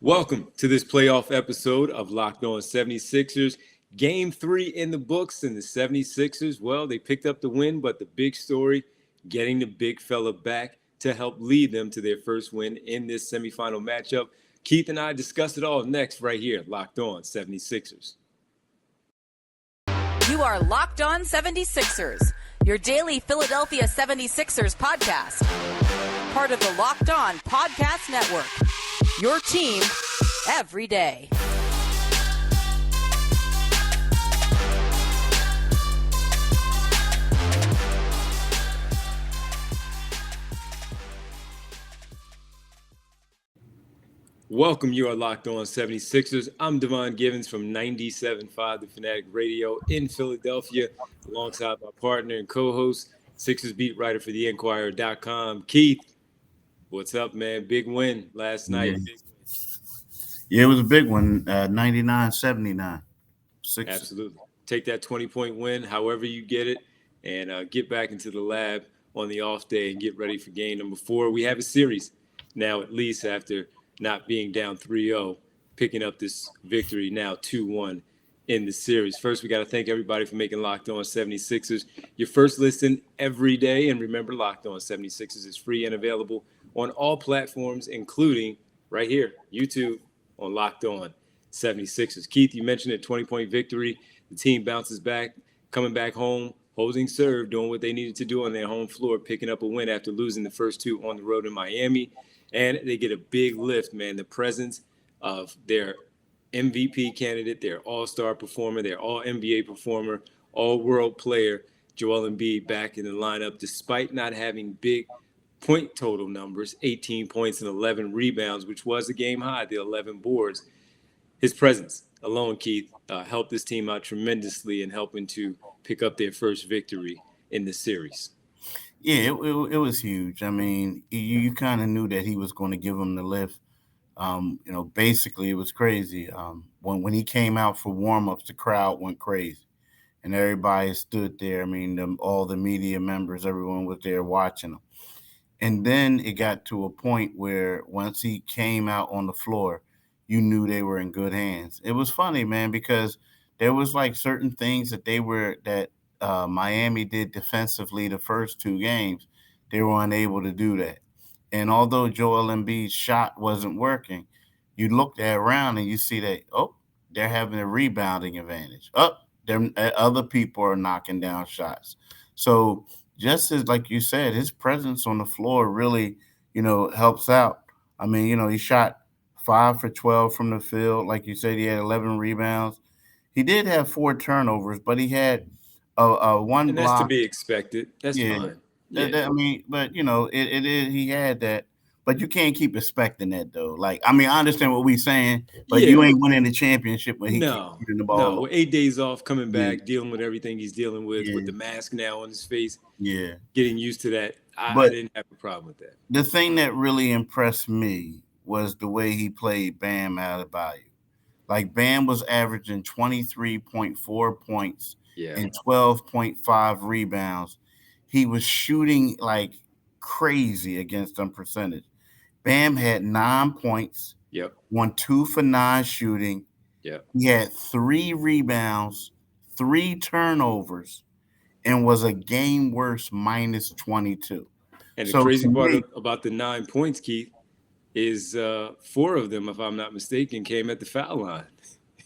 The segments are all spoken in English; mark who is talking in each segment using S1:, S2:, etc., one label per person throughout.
S1: Welcome to this playoff episode of Locked On 76ers. Game 3 in the books, and the 76ers, well, they picked up the win, but the big story, getting the big fella back to help lead them to their first win in this semifinal matchup. Keith and I discuss it all next right here, Locked On 76ers.
S2: You are Locked On 76ers, your daily Philadelphia 76ers podcast. Part of the Locked On Podcast Network. Your team every day.
S1: Welcome, you are Locked On 76ers. I'm Devon Givens from 97.5 The Fanatic Radio in Philadelphia, alongside my partner and co-host, Sixers beat writer for TheInquirer.com, Keith. What's up, man? Big win last night.
S3: Yeah, it was a big one, 99-79.
S1: Absolutely. Take that 20-point win, however you get it, and get back into the lab on the off day and get ready for game number 4. We have a series now, at least after not being down 3-0, picking up this victory now 2-1 in the series. First, we got to thank everybody for making Locked On 76ers your first listen every day. And remember, Locked On 76ers is free and available on all platforms, including right here, YouTube, on Locked On 76ers. Keith, you mentioned a 20-point victory. The team bounces back, coming back home, holding serve, doing what they needed to do on their home floor, picking up a win after losing the first two on the road in Miami. And they get a big lift, man. The presence of their MVP candidate, their all-star performer, their all-NBA performer, all-world player, Joel Embiid, back in the lineup, despite not having big point total numbers, 18 points and 11 rebounds, which was a game high, the 11 boards. His presence alone, Keith, helped this team out tremendously in helping to pick up their first victory in the series.
S3: Yeah, it was huge. I mean, you kind of knew that he was going to give them the lift. Basically, it was crazy. When he came out for warm-ups, the crowd went crazy. And everybody stood there. I mean, all the media members, everyone was there watching him. And then it got to a point where once he came out on the floor, you knew they were in good hands. It was funny, man, because there was like certain things that Miami did defensively the first two games. They were unable to do that. And although Joel Embiid's shot wasn't working, you looked around and you see that, they're having a rebounding advantage. Other people are knocking down shots. So just as, like you said, his presence on the floor really, helps out. I mean, he shot 5 for 12 from the field. Like you said, he had 11 rebounds. He did have 4 turnovers, but he had one
S1: and
S3: block.
S1: That's to be expected. That's fine.
S3: Yeah. But it is. He had that, but you can't keep expecting that though. Like, I mean, I understand what we're saying, but you ain't winning the championship when he keeps shooting the ball.
S1: No, with 8 days off, coming back, dealing with everything he's dealing with the mask now on his face.
S3: Yeah,
S1: getting used to that. I didn't have a problem with that.
S3: The thing that really impressed me was the way he played Bam Adebayo. Like, Bam was averaging 23.4 points and 12.5 rebounds. He was shooting like crazy against them percentage. Bam had 9 points, won 2 for 9 shooting. He had 3 rebounds, 3 turnovers, and was a game worse minus 22.
S1: And the crazy part about the 9 points, Keith, is 4 of them, if I'm not mistaken, came at the foul line.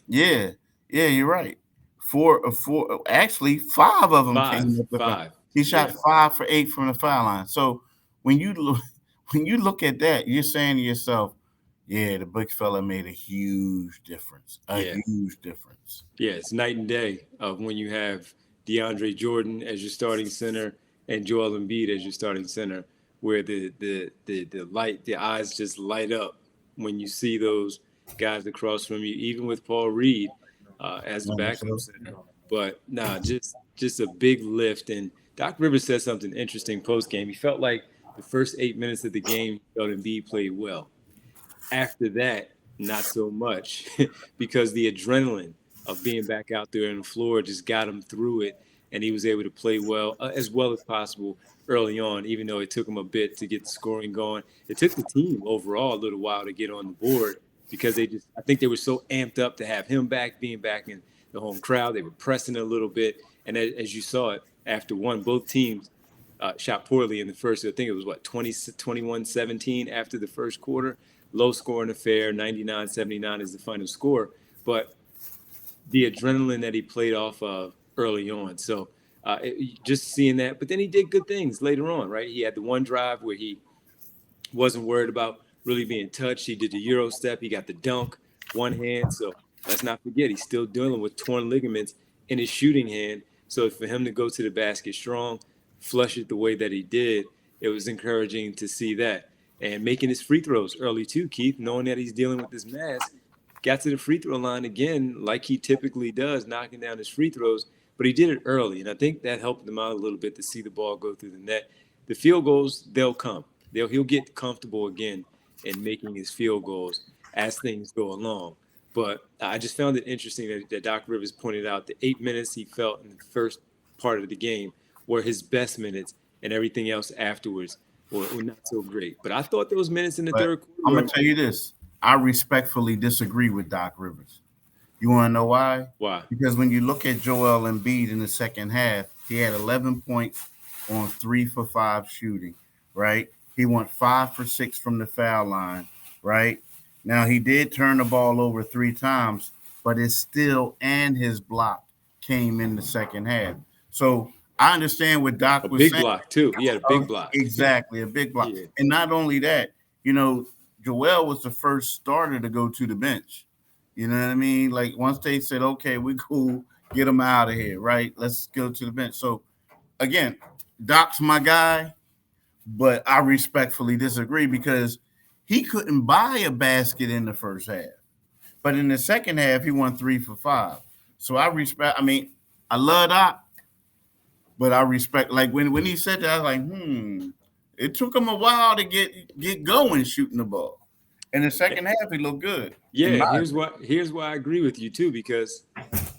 S3: Yeah, you're right. 4, actually 5 of them came at the foul line. He shot 5 for 8 from the foul line. So when you look at that, you're saying to yourself, the big fella made a huge difference. Huge difference.
S1: Yeah, it's night and day of when you have DeAndre Jordan as your starting center and Joel Embiid as your starting center, where the eyes just light up when you see those guys across from you, even with Paul Reed as the backup center. But just a big lift. And Doc Rivers said something interesting post-game. He felt like the first 8 minutes of the game, Embiid played well. After that, not so much, because the adrenaline of being back out there on the floor just got him through it, and he was able to play well as possible early on, even though it took him a bit to get the scoring going. It took the team overall a little while to get on the board, because I think they were so amped up to have him back, being back in the home crowd. They were pressing a little bit. And as you saw it, after one, both teams shot poorly in the first. I think it was 21-17 after the first quarter. Low scoring affair, 99-79 is the final score. But the adrenaline that he played off of early on. So just seeing that. But then he did good things later on, right? He had the one drive where he wasn't worried about really being touched. He did the Euro step. He got the dunk, one hand. So let's not forget, he's still dealing with torn ligaments in his shooting hand. So for him to go to the basket strong, flush it the way that he did, it was encouraging to see that. And making his free throws early too, Keith, knowing that he's dealing with this mask, got to the free throw line again like he typically does, knocking down his free throws. But he did it early, and I think that helped him out a little bit to see the ball go through the net. The field goals, they'll come. He'll get comfortable again in making his field goals as things go along. But I just found it interesting that Doc Rivers pointed out the 8 minutes he felt in the first part of the game were his best minutes, and everything else afterwards were not so great. But I thought those minutes in the third quarter.
S3: I'm going to tell you this. I respectfully disagree with Doc Rivers. You want to know why?
S1: Why?
S3: Because when you look at Joel Embiid in the second half, he had 11 points on 3 for 5 shooting, right? He went 5 for 6 from the foul line, right? Now, he did turn the ball over 3 times, but his steal and his block came in the second half. So I understand what Doc was saying.
S1: A big block, too. He had a big block.
S3: Exactly, a big block. Yeah. And not only that, Joel was the first starter to go to the bench. You know what I mean? Like, once they said, okay, we cool, get him out of here, right? Let's go to the bench. So, again, Doc's my guy, but I respectfully disagree because he couldn't buy a basket in the first half. But in the second half, he won 3 for 5. So I love Doc, but I respect, like, when he said that, I was like, it took him a while to get going shooting the ball. In the second half, he looked good.
S1: Yeah, here's why I agree with you, too, because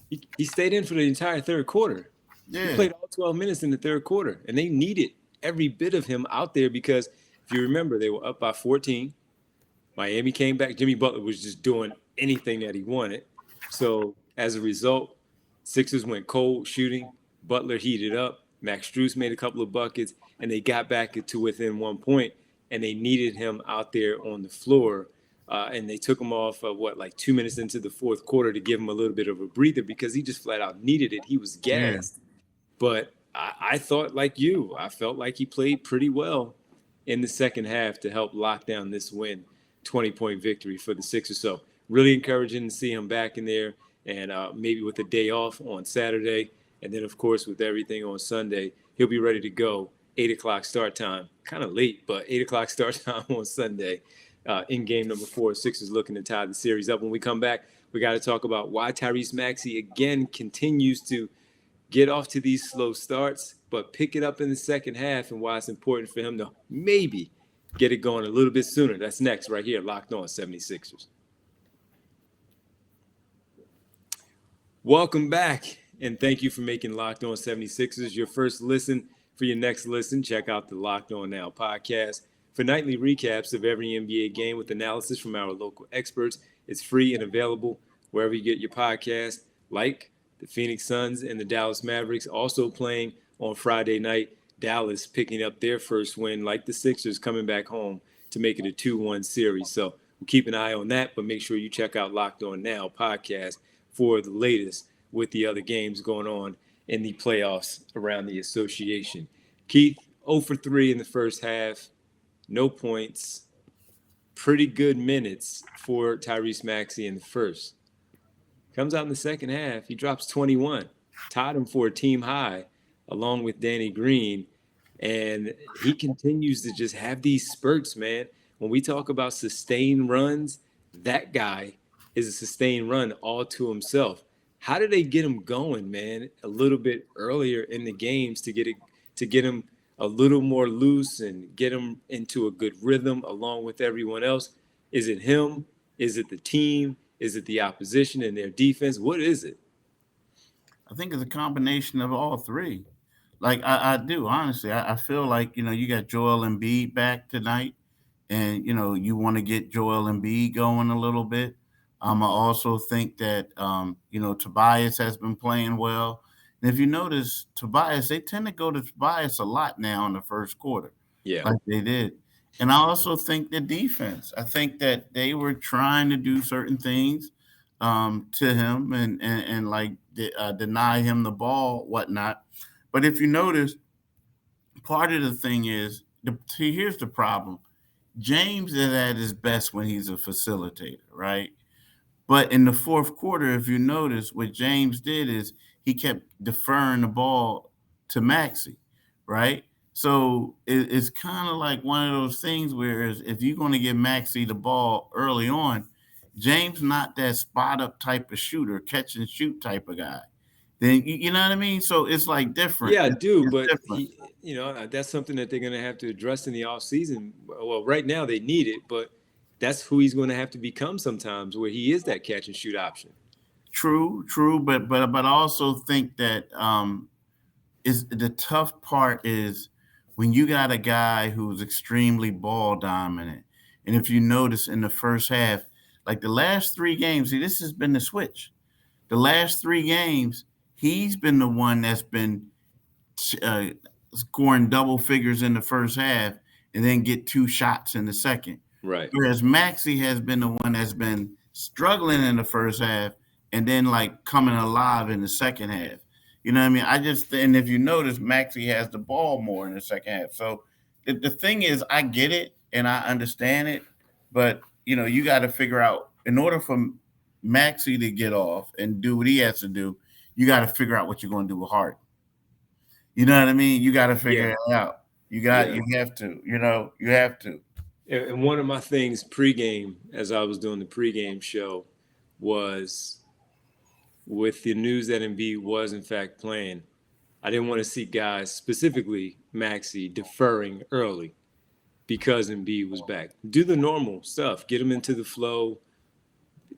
S1: he stayed in for the entire third quarter. Yeah. He played all 12 minutes in the third quarter, and they needed every bit of him out there because if you remember, they were up by 14. Miami came back. Jimmy Butler was just doing anything that he wanted. So as a result, Sixers went cold shooting. Butler heated up. Max Strus made a couple of buckets, and they got back to within 1 point, and they needed him out there on the floor. And they took him off, 2 minutes into the fourth quarter to give him a little bit of a breather because he just flat out needed it. He was gassed. Yeah. But I thought like you. I felt like he played pretty well in the second half to help lock down this win, 20-point victory for the Sixers. So really encouraging to see him back in there and maybe with a day off on Saturday. And then, of course, with everything on Sunday, he'll be ready to go. 8 o'clock start time. Kind of late, but 8 o'clock start time on Sunday in game number 4. Sixers looking to tie the series up. When we come back, we got to talk about why Tyrese Maxey again continues to get off to these slow starts, but pick it up in the second half and why it's important for him to maybe get it going a little bit sooner. That's next right here, Locked On 76ers. Welcome back, and thank you for making Locked On 76ers your first listen. For your next listen, check out the Locked On Now podcast. For nightly recaps of every NBA game with analysis from our local experts, it's free and available wherever you get your podcast, like the Phoenix Suns and the Dallas Mavericks also playing on Friday night. Dallas picking up their first win, like the Sixers, coming back home to make it a 2-1 series. So we'll keep an eye on that, but make sure you check out Locked On Now podcast for the latest with the other games going on in the playoffs around the association. Keith, 0 for 3 in the first half, no points, pretty good minutes for Tyrese Maxey in the first. Comes out in the second half, he drops 21, tied him for a team high along with Danny Green, and he continues to just have these spurts, man. When we talk about sustained runs, that guy is a sustained run all to himself. How did they get him going, man, a little bit earlier in the games to get him a little more loose and get him into a good rhythm along with everyone else? Is it him? Is it the team? Is it the opposition and their defense? What is it?
S3: I think it's a combination of all three. Like I do, honestly. I feel like, you got Joel Embiid back tonight. and you want to get Joel Embiid going a little bit. I also think that Tobias has been playing well, and if you notice Tobias, they tend to go to Tobias a lot now in the first quarter,
S1: Yeah.
S3: like they did. And I also think the defense. I think that they were trying to do certain things to him and like deny him the ball, whatnot. But if you notice, part of the thing is here's the problem. James is at his best when he's a facilitator, right? But in the fourth quarter, if you notice, what James did is he kept deferring the ball to Maxey, right? So it's kind of like one of those things where if you're going to give Maxey the ball early on, James not that spot up type of shooter, catch and shoot type of guy. Then you know what I mean? So it's like different.
S1: Yeah, I do,
S3: It's
S1: but
S3: different.
S1: that's something that they're going to have to address in the offseason. Well, right now they need it, but that's who he's going to have to become sometimes, where he is that catch and shoot option.
S3: True, but I also think that is the tough part is when you got a guy who's extremely ball dominant. And if you notice in the first half, like the last 3 games, see, this has been the switch. The last 3 games, he's been the one that's been uh, scoring double figures in the first half and then get 2 shots in the second.
S1: Right.
S3: Whereas Maxey has been the one that's been struggling in the first half and then like coming alive in the second half. You know what I mean? And if you notice, Maxey has the ball more in the second half. So the thing is, I get it and I understand it, but you got to figure out in order for Maxey to get off and do what he has to do, you got to figure out what you're going to do with Harden. You know what I mean? You got to figure it out. You have to. You have to.
S1: And one of my things pregame, as I was doing the pregame show, was with the news that Embiid was in fact playing. I didn't want to see guys, specifically Maxey, deferring early because Embiid was back. Do the normal stuff. Get him into the flow.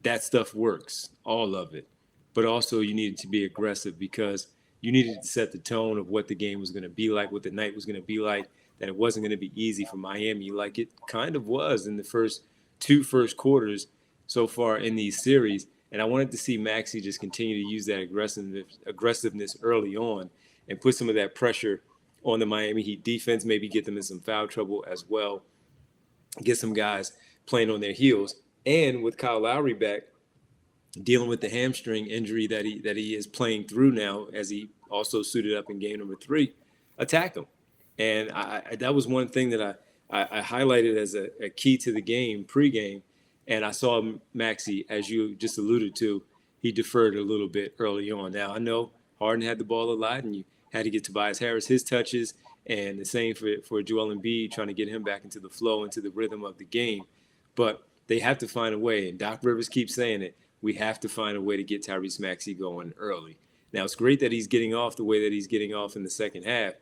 S1: That stuff works, all of it. But also you needed to be aggressive because you needed to set the tone of what the game was going to be like, what the night was going to be like, that it wasn't going to be easy for Miami like it kind of was in the first quarters so far in these series. And I wanted to see Maxey just continue to use that aggressiveness early on and put some of that pressure on the Miami Heat defense, maybe get them in some foul trouble as well, get some guys playing on their heels. And with Kyle Lowry back, dealing with the hamstring injury that he is playing through now, as he also suited up in game number 3, attack him. And that was one thing that I highlighted as a key to the game pregame. And I saw Maxey, as you just alluded to, he deferred a little bit early on. Now, I know Harden had the ball a lot, and you had to get Tobias Harris his touches, and the same for Joel Embiid, trying to get him back into the flow, into the rhythm of the game. But they have to find a way, and Doc Rivers keeps saying it, we have to find a way to get Tyrese Maxey going early. Now, it's great that he's getting off the way that he's getting off in the second half,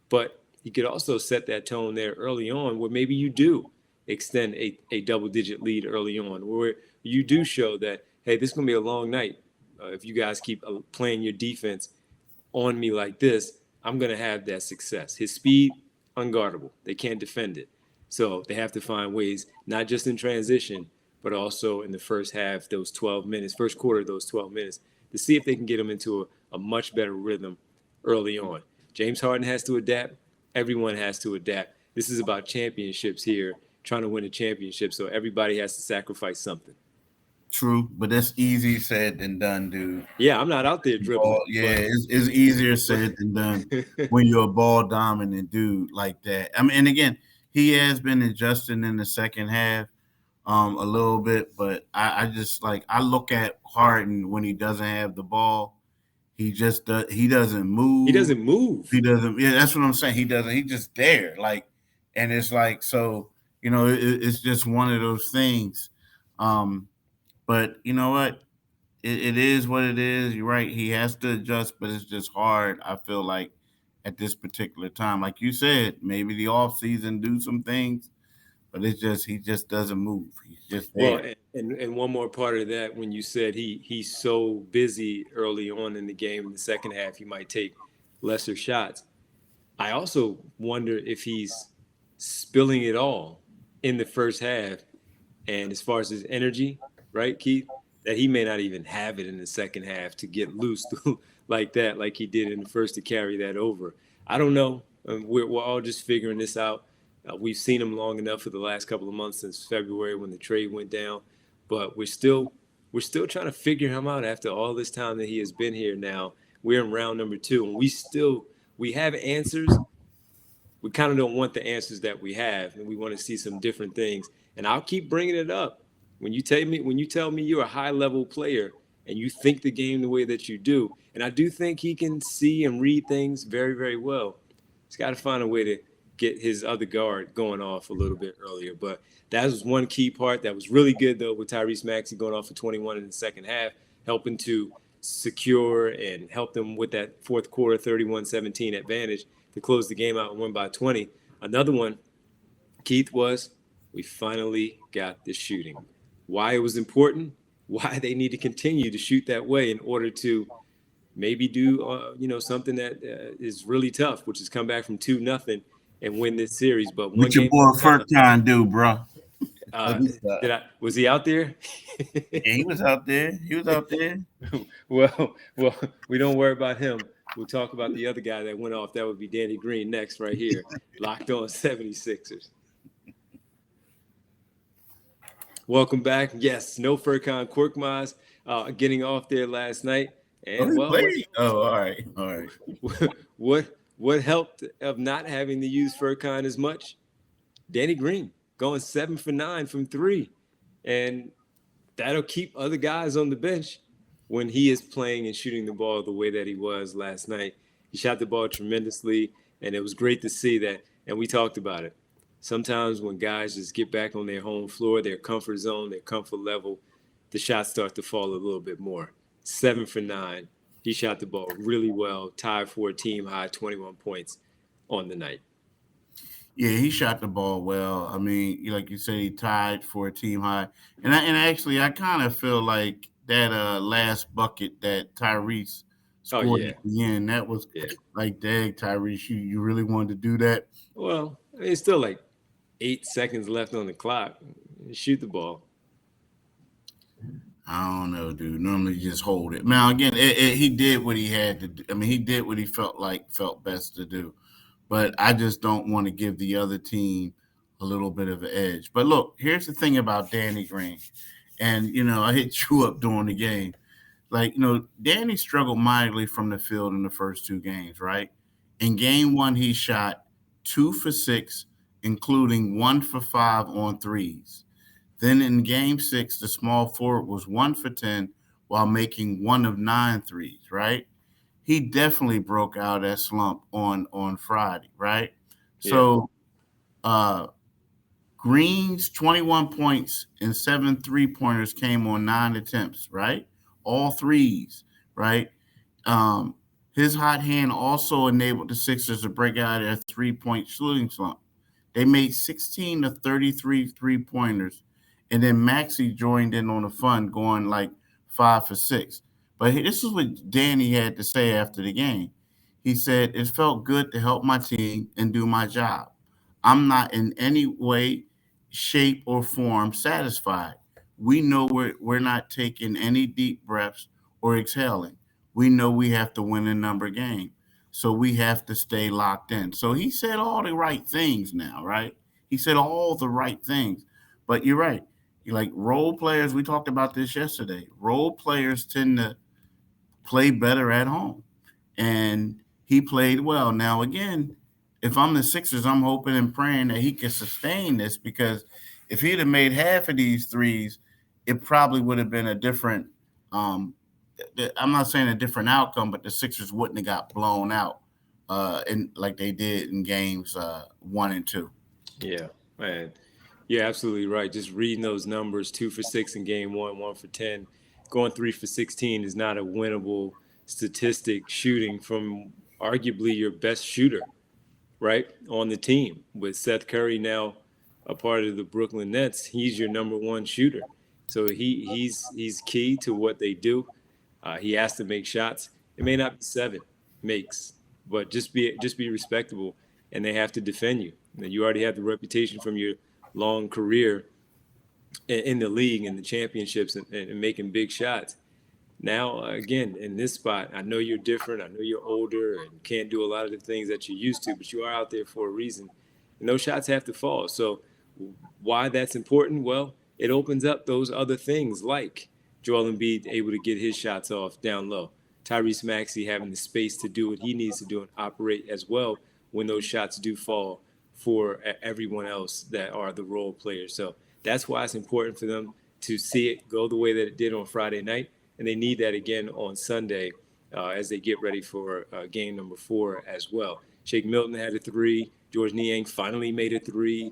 S1: but you could also set that tone there early on where maybe you do extend a double-digit lead early on, where you do show that, hey, this is going to be a long night. If you guys keep playing your defense on me like this, I'm going to have that success. His speed, unguardable. They can't defend it. So they have to find ways, not just in transition, but also in the first half, those 12 minutes, first quarter, those 12 minutes, to see if they can get them into a much better rhythm early on. James Harden has to adapt. Everyone has to adapt. This is about championships here, trying to win a championship, so everybody has to sacrifice something.
S3: True, but that's easier said than done, dude.
S1: Yeah, I'm not out there dribbling.
S3: It's easier said than done when you're a ball dominant dude like that. I mean, and again, he has been adjusting in the second half a little bit, but I just I look at Harden when he doesn't have the ball. He just he doesn't move.
S1: He doesn't move.
S3: He doesn't. Yeah, that's what I'm saying. He doesn't. He's just there, and it's so. It's just one of those things. But you know what? It is what it is. You're right. He has to adjust, but it's just hard. I feel like at this particular time, like you said, maybe the off season do some things, but he just doesn't move. He's just there.
S1: Well, and one more part of that, when you said he's so busy early on in the game, in the second half, he might take lesser shots. I also wonder if he's spilling it all in the first half. And as far as his energy, right, Keith, that he may not even have it in the second half to get loose like that, like he did in the first to carry that over. I don't know. We're all just figuring this out. We've seen him long enough for the last couple of months since February when the trade went down, but we're still trying to figure him out after all this time that he has been here. Now we're in round number 2, and we have answers. We kind of don't want the answers that we have, and we want to see some different things. And I'll keep bringing it up. When you tell me you're a high level player and you think the game the way that you do, and I do think he can see and read things very, very well. He's got to find a way to get his other guard going off a little bit earlier. But that was one key part that was really good, though, with Tyrese Maxey going off for 21 in the second half, helping to secure and help them with that fourth quarter 31-17 advantage to close the game out and win by 20. Another one, Keith, was we finally got the shooting. Why it was important, why they need to continue to shoot that way in order to maybe do something that is really tough, which is come back from 2-0 and win this series. But one
S3: what your boy Furkan do, bro?
S1: Was he out there?
S3: Yeah, he was out there.
S1: Well, we don't worry about him. We'll talk about the other guy that went off. That would be Danny Green next, right here. Locked On 76ers. Welcome back. Yes, no Furkan Korkmaz getting off there last night. And
S3: all right.
S1: What helped of not having to use Furkan as much? Danny Green going 7 for 9 from 3. And that'll keep other guys on the bench when he is playing and shooting the ball the way that he was last night. He shot the ball tremendously, and it was great to see that. And we talked about it. Sometimes when guys just get back on their home floor, their comfort zone, their comfort level, the shots start to fall a little bit more. 7 for 9. He shot the ball really well, tied for a team high 21 points on the night.
S3: Yeah, he shot the ball well. I mean, like you said, he tied for a team high. And actually, I kind of feel like that last bucket that Tyrese scored at the end, that was like, dang, Tyrese, you really wanted to do that?
S1: Well, it's still like 8 seconds left on the clock. Shoot the ball.
S3: I don't know, dude. Normally just hold it. Now, again, he did what he had to do. I mean, he did what he felt best to do. But I just don't want to give the other team a little bit of an edge. But look, here's the thing about Danny Green. And, I hit you up during the game. Like, Danny struggled mightily from the field in the first 2 games, right? In game 1, he shot 2 for 6, including 1 for 5 on threes. Then in game 6, the small forward was 1 for 10 while making 1 of 9 threes, right? He definitely broke out that slump on Friday, right? Yeah. So Green's 21 points and 7 3-pointers came on 9 attempts, right? All threes, right? His hot hand also enabled the Sixers to break out of their 3-point shooting slump. They made 16 of 33 3-pointers, and then Maxey joined in on the fun, going like 5 for 6. But this is what Danny had to say after the game. He said, "It felt good to help my team and do my job. I'm not in any way, shape, or form satisfied. We know we're not taking any deep breaths or exhaling. We know we have to win a number game. So we have to stay locked in." So he said all the right things now, right? He said all the right things. But you're right. Like role players, we talked about this yesterday. Role players tend to play better at home. And he played well. Now, again, if I'm the Sixers, I'm hoping and praying that he can sustain this, because if he'd have made half of these threes, it probably would have been a different I'm not saying a different outcome, but the Sixers wouldn't have got blown out in like they did in games 1 and 2.
S1: Yeah, man. You're absolutely right. Just reading those numbers, 2 for 6 in game 1, 1 for 10, going 3 for 16 is not a winnable statistic shooting from arguably your best shooter, right, on the team. With Seth Curry now a part of the Brooklyn Nets, he's your number 1 shooter. So he's key to what they do. He has to make shots. It may not be 7 makes, but just be respectable, and they have to defend you. You already have the reputation from your long career in the league and the championships and making big shots. Now, again, in this spot, I know you're different. I know you're older and can't do a lot of the things that you used to, but you are out there for a reason. And those shots have to fall. So why that's important? Well, it opens up those other things like Joel Embiid able to get his shots off down low. Tyrese Maxey having the space to do what he needs to do and operate as well when those shots do fall for everyone else that are the role players. So that's why it's important for them to see it go the way that it did on Friday night. And they need that again on Sunday as they get ready for game number 4 as well. Shake Milton had a 3. George Niang finally made a 3.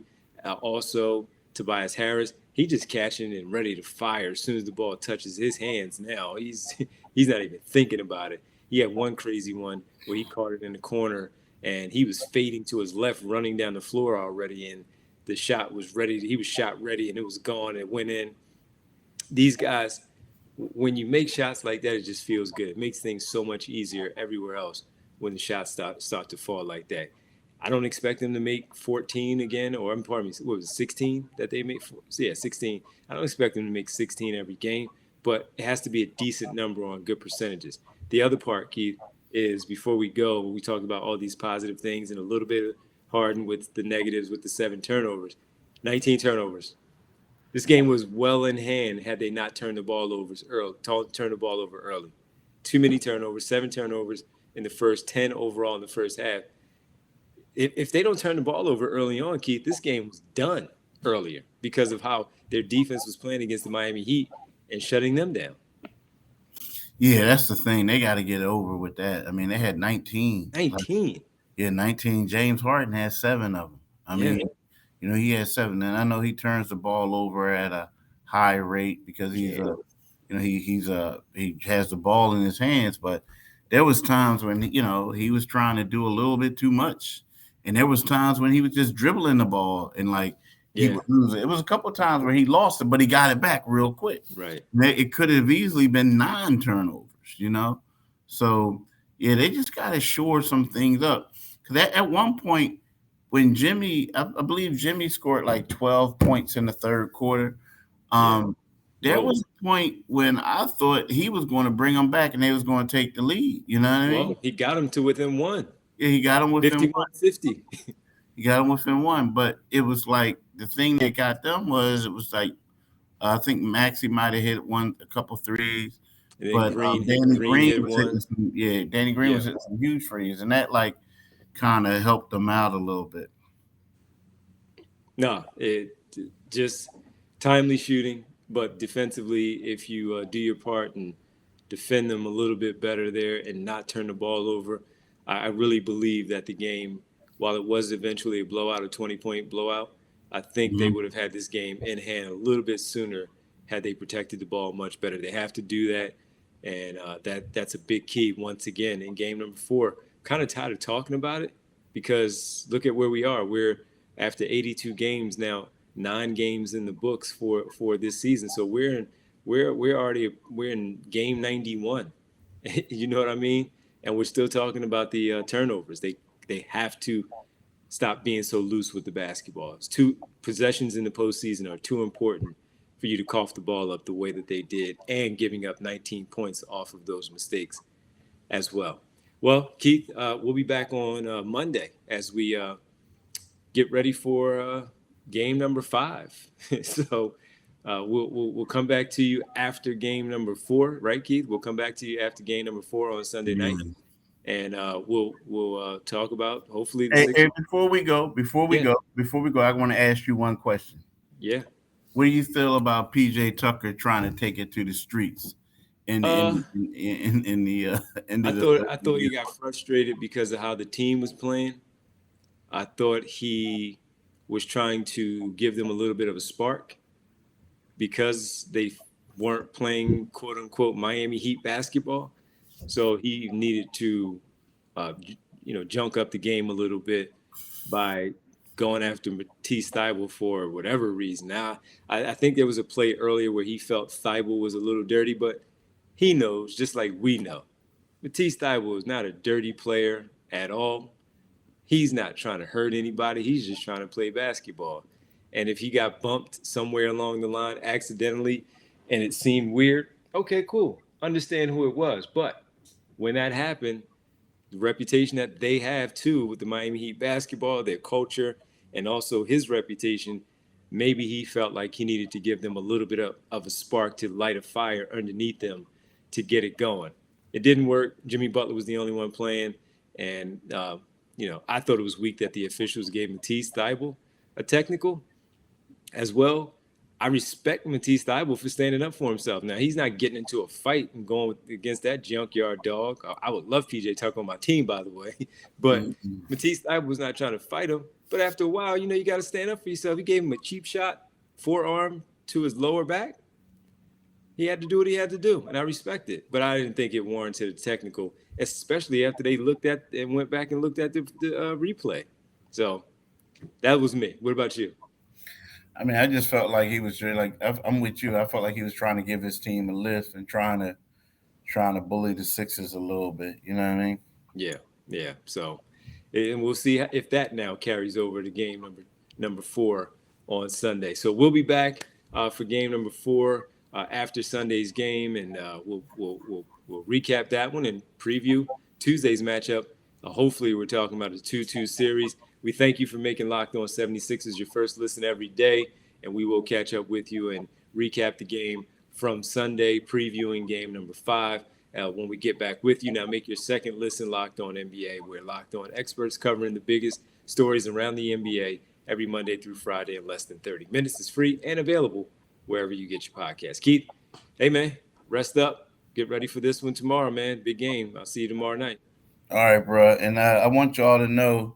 S1: Also, Tobias Harris, he just catching and ready to fire as soon as the ball touches his hands. Now he's not even thinking about it. He had one crazy one where he caught it in the corner and he was fading to his left, running down the floor already, and the shot was ready. He was shot ready, and it was gone. It went in. These guys, when you make shots like that, it just feels good. It makes things so much easier everywhere else when the shots start to fall like that. I don't expect them to make 14 again, or pardon me, what was it, 16 that they made? So yeah, 16. I don't expect them to make 16 every game, but it has to be a decent number on good percentages. The other part, Keith, is before we go, we talked about all these positive things and a little bit of Harden with the negatives with the 7 turnovers, 19 turnovers. This game was well in hand had they not turned the ball over early. Too many turnovers, 7 turnovers in the first, 10 overall in the first half. If they don't turn the ball over early on, Keith, this game was done earlier because of how their defense was playing against the Miami Heat and shutting them down.
S3: Yeah, that's the thing. They got to get over with that. I mean, they had 19.
S1: 19.
S3: Yeah, 19. James Harden had 7 of them. I mean, he had 7. And I know he turns the ball over at a high rate because he has the ball in his hands. But there was times when, he was trying to do a little bit too much. And there was times when he was just dribbling the ball and he would lose it. It was a couple of times where he lost it, but he got it back real quick.
S1: Right.
S3: It could have easily been 9 turnovers, So, yeah, they just got to shore some things up. Because at one point, when I believe Jimmy scored like 12 points in the third quarter, there was a point when I thought he was going to bring them back and they was going to take the lead. You know what I mean?
S1: Well, he got them to within 1.
S3: Yeah, he got them within 1.
S1: 51-50.
S3: He got them within 1, but it was like the thing that got them I think Maxey might have hit a couple threes, but Danny Green was hitting some huge threes, and that kind of helped them out a little bit.
S1: No, it just timely shooting, but defensively, if you do your part and defend them a little bit better there and not turn the ball over, I really believe that the game, while it was eventually a blowout, a 20-point blowout, I think they would have had this game in hand a little bit sooner had they protected the ball much better. They have to do that, and that's a big key once again in game number 4. Kind of tired of talking about it because look at where we are. We're after 82 games now, 9 games in the books for this season. So we're in game 91. You know what I mean? And we're still talking about the turnovers. They have to stop being so loose with the basketball. It's 2 possessions in the postseason are too important for you to cough the ball up the way that they did and giving up 19 points off of those mistakes as well. Well, Keith, we'll be back on Monday as we get ready for game number 5. So we'll come back to you after game number 4, right, Keith? We'll come back to you after game number 4 on Sunday night, and we'll talk about hopefully.
S3: Before we go, I want to ask you one question.
S1: Yeah.
S3: What do you feel about PJ Tucker trying to take it to the streets? I
S1: thought he got frustrated because of how the team was playing. I thought he was trying to give them a little bit of a spark because they weren't playing quote unquote Miami Heat basketball. So he needed to, junk up the game a little bit by going after Matisse Thybulle for whatever reason. Now, I think there was a play earlier where he felt Thybulle was a little dirty, but he knows, just like we know, Matisse Thybulle is not a dirty player at all. He's not trying to hurt anybody. He's just trying to play basketball. And if he got bumped somewhere along the line accidentally and it seemed weird, okay, cool. Understand who it was. But when that happened, the reputation that they have too with the Miami Heat basketball, their culture, and also his reputation, maybe he felt like he needed to give them a little bit of a spark to light a fire underneath them to get it going. It didn't work. Jimmy Butler was the only one playing. And, I thought it was weak that the officials gave Matisse Thybulle a technical as well. I respect Matisse Thybulle for standing up for himself. Now, he's not getting into a fight and going against that junkyard dog. I would love PJ Tucker on my team, by the way. But Matisse Thybulle was not trying to fight him. But after a while, you got to stand up for yourself. He gave him a cheap shot, forearm to his lower back. He had to do what he had to do, and I respect it. But I didn't think it warranted a technical, especially after they looked at and went back and looked at the replay. So that was me. What about you?
S3: I mean, I just felt like he was really like I'm with you. I felt like he was trying to give his team a lift and trying to bully the Sixers a little bit. You know what I mean?
S1: Yeah. So, and we'll see if that now carries over to game number 4 on Sunday. So we'll be back for game number 4 after Sunday's game, and we'll recap that one and preview Tuesday's matchup. Hopefully, we're talking about a 2-2 series. We thank you for making Locked On 76ers your first listen every day, and we will catch up with you and recap the game from Sunday, previewing game number 5 when we get back with you. Now, make your second listen Locked On NBA. We're Locked On experts covering the biggest stories around the NBA every Monday through Friday in less than 30 minutes. It's free and available wherever you get your podcast. Keith, hey, man, rest up. Get ready for this one tomorrow, man. Big game. I'll see you tomorrow night.
S3: All right, bro. And I want y'all to know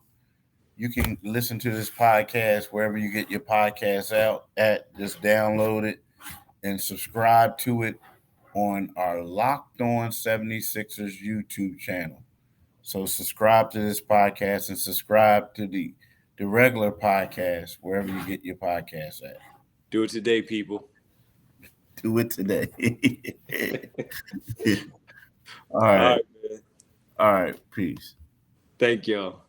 S3: you can listen to this podcast wherever you get your podcasts out at. Just download it and subscribe to it on our Locked On 76ers YouTube channel. So subscribe to this podcast and subscribe to the regular podcast wherever you get your podcasts at.
S1: Do it today, people.
S3: Do it today. All right.
S1: All right, man.
S3: All right. Peace.
S1: Thank y'all.